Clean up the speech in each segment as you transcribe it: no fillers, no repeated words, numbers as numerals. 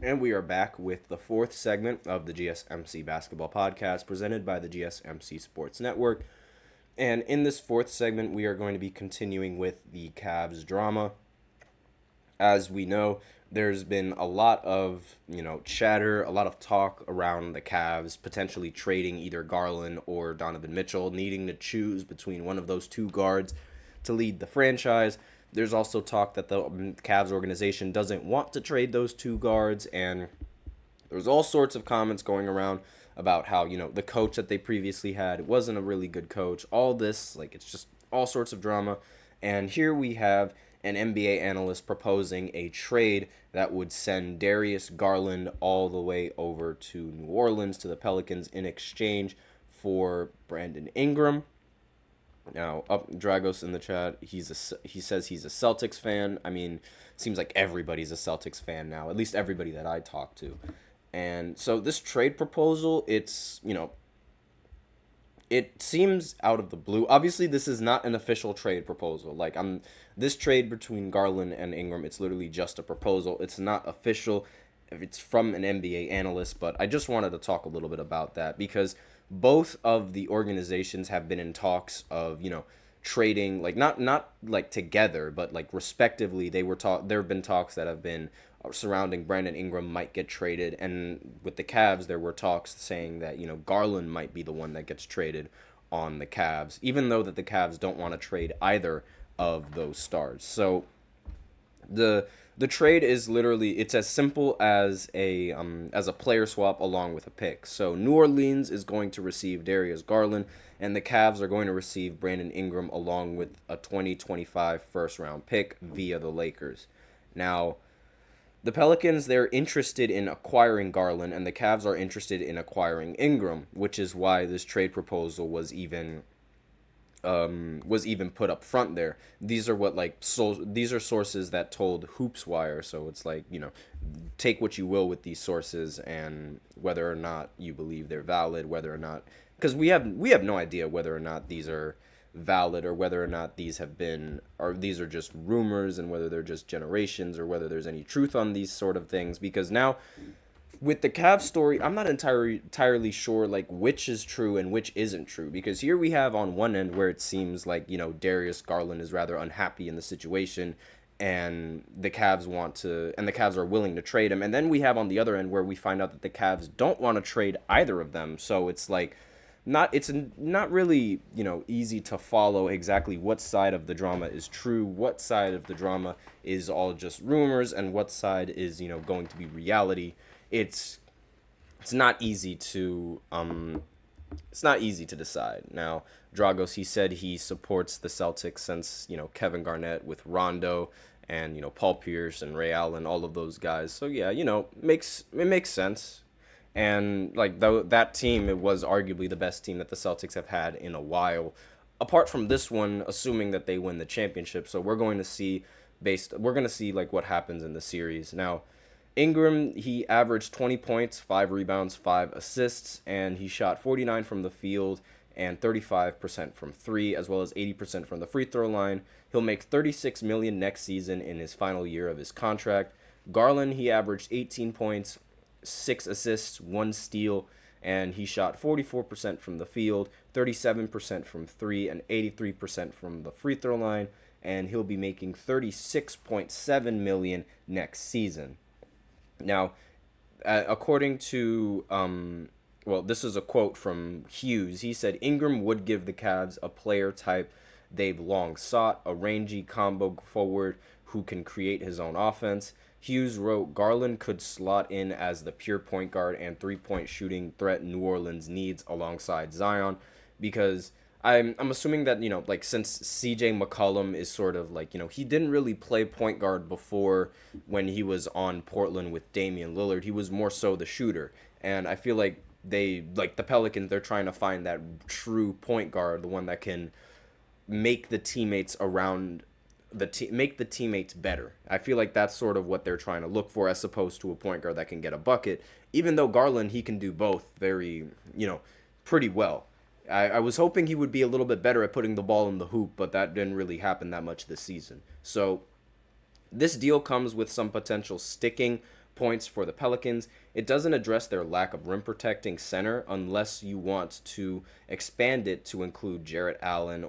And we are back with the fourth segment of the GSMC basketball podcast presented by the GSMC Sports Network. And in this fourth segment, we are going to be continuing with the Cavs drama. As we know, there's been a lot of, chatter, a lot of talk around the Cavs potentially trading either Garland or Donovan Mitchell, needing to choose between one of those two guards to lead the franchise. There's also talk that the Cavs organization doesn't want to trade those two guards, and there's all sorts of comments going around about how, the coach that they previously had wasn't a really good coach. All this, it's just all sorts of drama. And here we have an NBA analyst proposing a trade that would send Darius Garland all the way over to New Orleans to the Pelicans in exchange for Brandon Ingram. Now, up Dragos in the chat, he says he's a Celtics fan. I mean, seems like everybody's a Celtics fan now, at least everybody that I talk to. And so this trade proposal, it seems out of the blue. Obviously, this is not an official trade proposal. This trade between Garland and Ingram, it's literally just a proposal. It's not official. It's from an NBA analyst, but I just wanted to talk a little bit about that because both of the organizations have been in talks of, trading, not like together, but like respectively. There have been talks that have been surrounding Brandon Ingram might get traded, and with the Cavs there were talks saying that, Garland might be the one that gets traded on the Cavs, even though that the Cavs don't want to trade either of those stars. So the trade is literally, it's as simple as a player swap along with a pick. So New Orleans is going to receive Darius Garland, and the Cavs are going to receive Brandon Ingram along with a 2025 first round pick via the Lakers. Now, the Pelicans, they're interested in acquiring Garland, and the Cavs are interested in acquiring Ingram, which is why this trade proposal was even put up front there. These are these are sources that told Hoops Wire, so it's like, take what you will with these sources and whether or not you believe they're valid, whether or not, because we have no idea whether or not these are valid or whether or not these are just rumors and whether they're just generations or whether there's any truth on these sort of things, because now with the Cavs story, I'm not entirely sure like which is true and which isn't true, because here we have on one end where it seems like, Darius Garland is rather unhappy in the situation and the Cavs are willing to trade him, and then we have on the other end where we find out that the Cavs don't want to trade either of them. So it's not really, easy to follow exactly what side of the drama is true, what side of the drama is all just rumors, and what side is, going to be reality. It's not easy to decide. Now, Dragos, he said he supports the Celtics since, Kevin Garnett with Rondo and, Paul Pierce and Ray Allen, all of those guys. So yeah, it makes sense. And like that team, it was arguably the best team that the Celtics have had in a while. Apart from this one, assuming that they win the championship, so we're going to see like what happens in the series. Now, Ingram, he averaged 20 points, 5 rebounds, 5 assists, and he shot 49 from the field and 35% from 3, as well as 80% from the free throw line. He'll make 36 million next season in his final year of his contract. Garland, he averaged 18 points, 6 assists, 1 steal, and he shot 44% from the field, 37% from 3, and 83% from the free throw line, and he'll be making 36.7 million next season. Now, according to, this is a quote from Hughes. He said Ingram would give the Cavs a player type they've long sought, a rangy combo forward who can create his own offense. Hughes wrote Garland could slot in as the pure point guard and 3-point shooting threat New Orleans needs alongside Zion, because I'm assuming that, like, since CJ McCollum is sort of like, he didn't really play point guard before when he was on Portland with Damian Lillard. He was more so the shooter. And I feel like the Pelicans, they're trying to find that true point guard, the one that can make the teammates around make the teammates better. I feel like that's sort of what they're trying to look for, as opposed to a point guard that can get a bucket. Even though Garland, he can do both very, pretty well. I was hoping he would be a little bit better at putting the ball in the hoop, but that didn't really happen that much this season. So this deal comes with some potential sticking points for the Pelicans. It doesn't address their lack of rim protecting center unless you want to expand it to include Jarrett Allen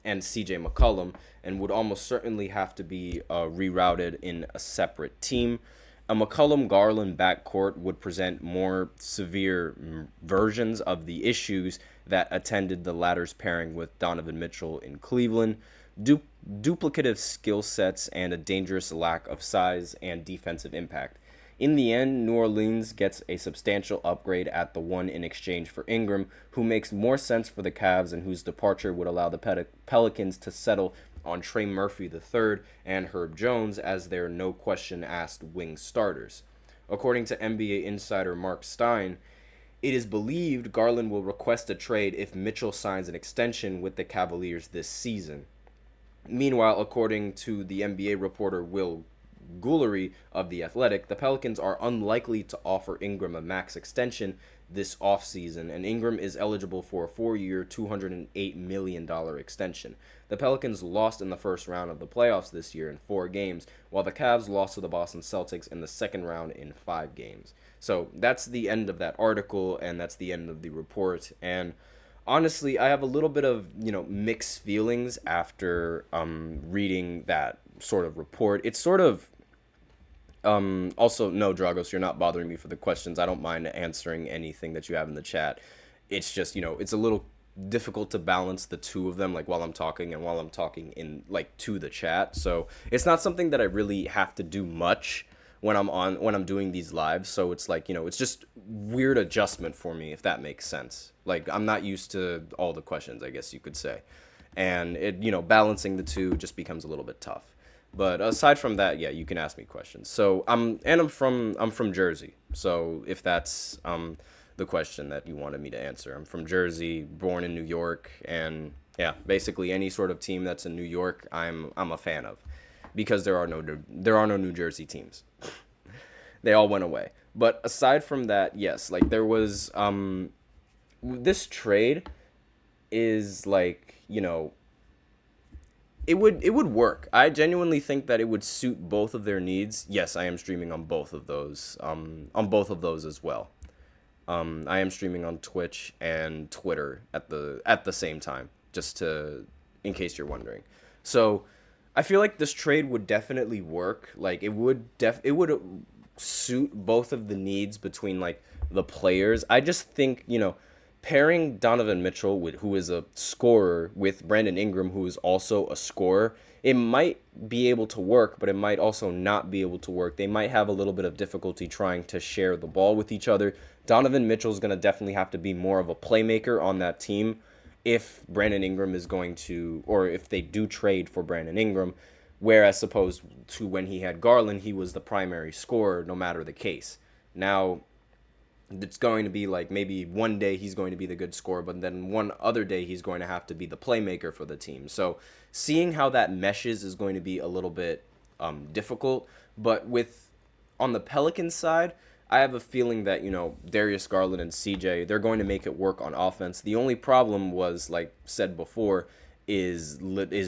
and CJ McCollum, and would almost certainly have to be rerouted in a separate team. A McCollum Garland backcourt would present more severe versions of the issues that attended the latter's pairing with Donovan Mitchell in Cleveland. Duplicative skill sets and a dangerous lack of size and defensive impact. In the end, New Orleans gets a substantial upgrade at the one in exchange for Ingram, who makes more sense for the Cavs and whose departure would allow the Pelicans to settle on Trey Murphy III and Herb Jones as their no-question-asked wing starters. According to NBA insider Mark Stein, it is believed Garland will request a trade if Mitchell signs an extension with the Cavaliers this season. Meanwhile, according to the NBA reporter Will Gullery of The Athletic, the Pelicans are unlikely to offer Ingram a max extension this offseason, and Ingram is eligible for a 4-year, $208 million extension. The Pelicans lost in the first round of the playoffs this year in 4 games, while the Cavs lost to the Boston Celtics in the second round in 5 games. So that's the end of that article, and that's the end of the report. And honestly, I have a little bit of, mixed feelings after reading that sort of report. It's sort of also, no, Dragos, you're not bothering me for the questions. I don't mind answering anything that you have in the chat. It's just, it's a little difficult to balance the two of them, like while I'm talking and while I'm talking in to the chat. So it's not something that I really have to do much when I'm doing these lives. So it's it's just weird adjustment for me, if that makes sense. Like, I'm not used to all the questions, I guess you could say. And it, balancing the two just becomes a little bit tough. But aside from that, yeah, you can ask me questions. So I'm from Jersey. So if that's the question that you wanted me to answer, I'm from Jersey, born in New York, and yeah, basically any sort of team that's in New York, I'm a fan of, because there are no New Jersey teams. They all went away. But aside from that, yes, there was this trade is it would work. I genuinely think that it would suit both of their needs. Yes, I am streaming on both of those. As well. I am streaming on Twitch and Twitter at the same time, in case you're wondering. So, I feel like this trade would definitely work. It would suit both of the needs between the players. I just think, pairing Donovan Mitchell, who is a scorer, with Brandon Ingram, who is also a scorer, it might be able to work, but it might also not be able to work. They might have a little bit of difficulty trying to share the ball with each other. Donovan Mitchell is going to definitely have to be more of a playmaker on that team if Brandon Ingram is going to, or if they do trade for Brandon Ingram, whereas opposed to when he had Garland, he was the primary scorer no matter the case. Now, it's going to be maybe one day he's going to be the good scorer, but then one other day he's going to have to be the playmaker for the team. So seeing how that meshes is going to be a little bit difficult. But on the Pelicans side, I have a feeling that, Darius Garland and CJ, they're going to make it work on offense. The only problem was, like said before, is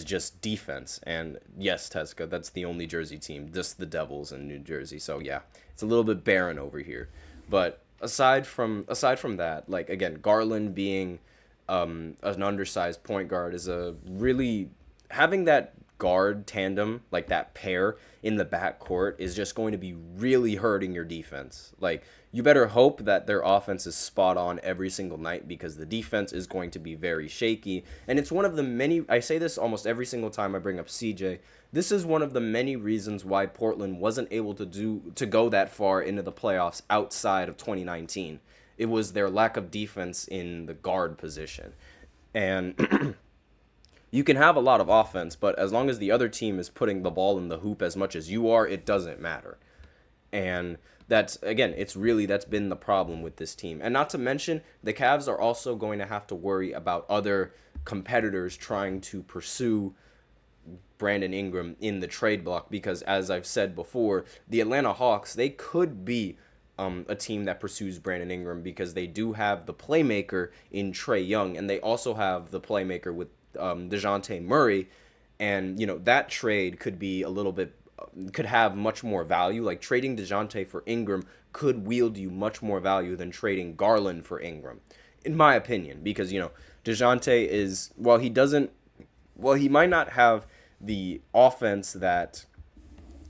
just defense. And yes, Teska, that's the only Jersey team, just the Devils in New Jersey. So yeah, it's a little bit barren over here. But aside from that, again, Garland being an undersized point guard is having that guard tandem, that pair in the backcourt, is just going to be really hurting your defense. You better hope that their offense is spot on every single night, because the defense is going to be very shaky. And it's one of the many, I say this almost every single time I bring up CJ, this is one of the many reasons why Portland wasn't able to go that far into the playoffs outside of 2019. It was their lack of defense in the guard position. And you can have a lot of offense, but as long as the other team is putting the ball in the hoop as much as you are, it doesn't matter. And that's been the problem with this team. And not to mention, the Cavs are also going to have to worry about other competitors trying to pursue Brandon Ingram in the trade block, because as I've said before, the Atlanta Hawks, they could be a team that pursues Brandon Ingram, because they do have the playmaker in Trae Young, and they also have the playmaker with DeJounte Murray. And, that trade could be a little bit could have much more value. Like trading DeJounte for Ingram could wield you much more value than trading Garland for Ingram, in my opinion. Because DeJounte is, he might not have the offense that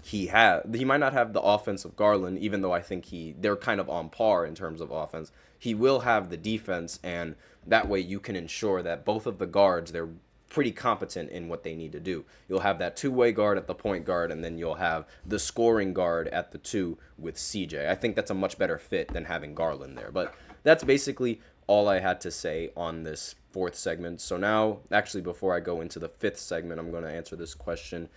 he might not have the offense of Garland, even though I think they're kind of on par in terms of offense. He will have the defense, and that way you can ensure that both of the guards, they're pretty competent in what they need to do. You'll have that two-way guard at the point guard, and then you'll have the scoring guard at the two with CJ. I think that's a much better fit than having Garland there. But that's basically all I had to say on this fourth segment. So now, actually, before I go into the fifth segment, I'm going to answer this question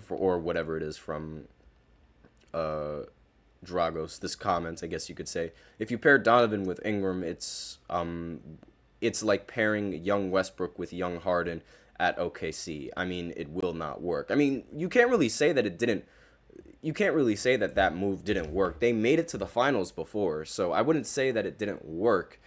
or whatever it is from Dragos. This comment, I guess you could say, if you pair Donovan with Ingram, it's like pairing young Westbrook with young Harden at OKC. I mean, it will not work. I mean, you can't really say that it didn't. You can't really say that that move didn't work. They made it to the finals before, so I wouldn't say that it didn't work.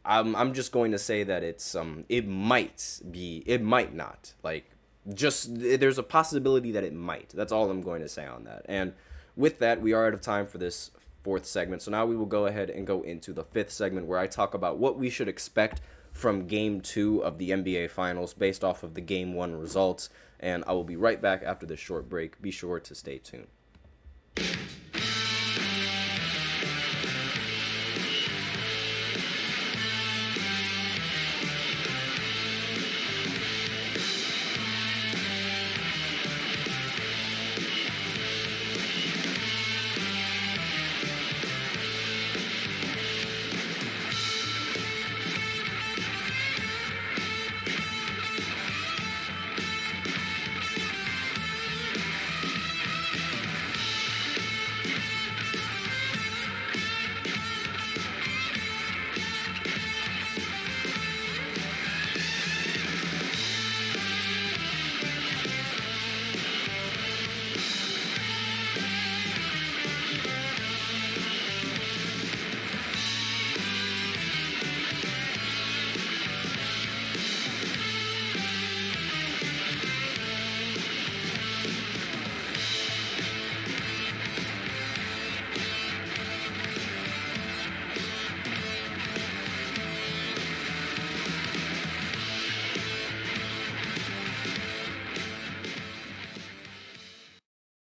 I'm just going to say that it might not. Like, just there's a possibility that it might. That's all I'm going to say on that. And with that, we are out of time for this fourth segment. So now we will go ahead and go into the fifth segment, where I talk about what we should expect from Game 2 of the NBA Finals based off of the Game 1 results. And I will be right back after this short break. Be sure to stay tuned.